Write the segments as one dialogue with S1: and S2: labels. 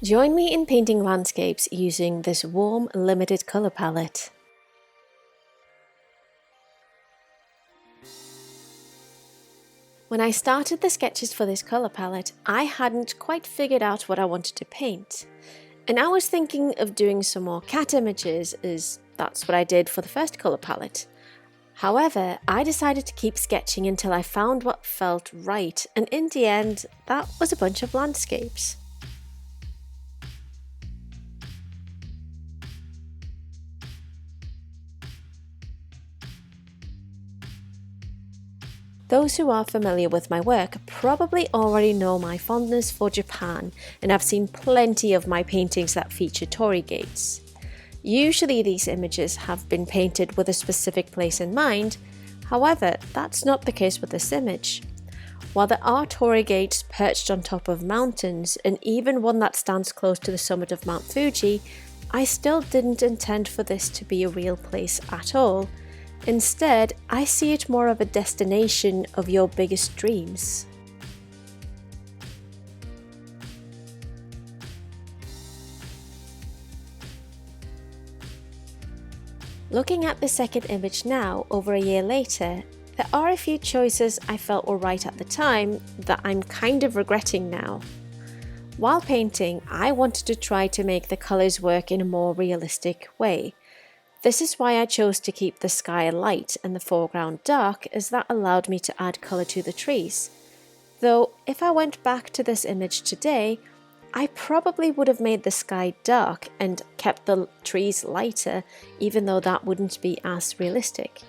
S1: Join me in painting landscapes using this warm, limited colour palette. When I started the sketches for this colour palette, I hadn't quite figured out what I wanted to paint. And I was thinking of doing some more cat images, as that's what I did for the first colour palette. However, I decided to keep sketching until I found what felt right, and in the end, that was a bunch of landscapes. Those who are familiar with my work probably already know my fondness for Japan, and have seen plenty of my paintings that feature torii gates. Usually these images have been painted with a specific place in mind, however, that's not the case with this image. While there are torii gates perched on top of mountains, and even one that stands close to the summit of Mount Fuji, I still didn't intend for this to be a real place at all. Instead, I see it more of a destination of your biggest dreams. Looking at the second image now, over a year later, there are a few choices I felt were right at the time that I'm kind of regretting now. While painting, I wanted to try to make the colours work in a more realistic way. This is why I chose to keep the sky light and the foreground dark, as that allowed me to add colour to the trees. Though, if I went back to this image today, I probably would have made the sky dark and kept the trees lighter, even though that wouldn't be as realistic.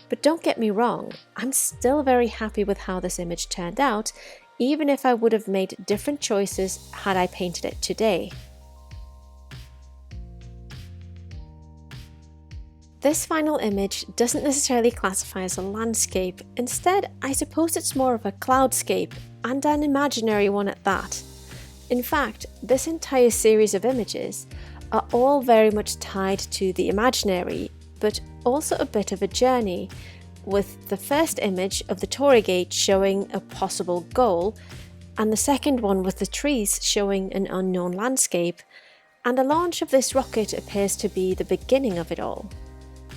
S1: But don't get me wrong, I'm still very happy with how this image turned out, even if I would have made different choices had I painted it today. This final image doesn't necessarily classify as a landscape. Instead, I suppose it's more of a cloudscape, and an imaginary one at that. In fact, this entire series of images are all very much tied to the imaginary, but also a bit of a journey, with the first image of the torii gate showing a possible goal, and the second one with the trees showing an unknown landscape, and the launch of this rocket appears to be the beginning of it all.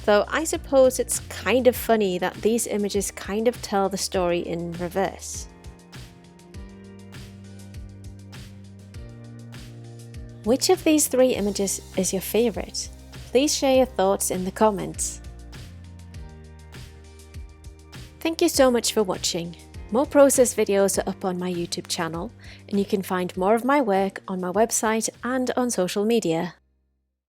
S1: Though I suppose it's kind of funny that these images kind of tell the story in reverse. Which of these three images is your favourite? Please share your thoughts in the comments. Thank you so much for watching. More process videos are up on my YouTube channel, and you can find more of my work on my website and on social media.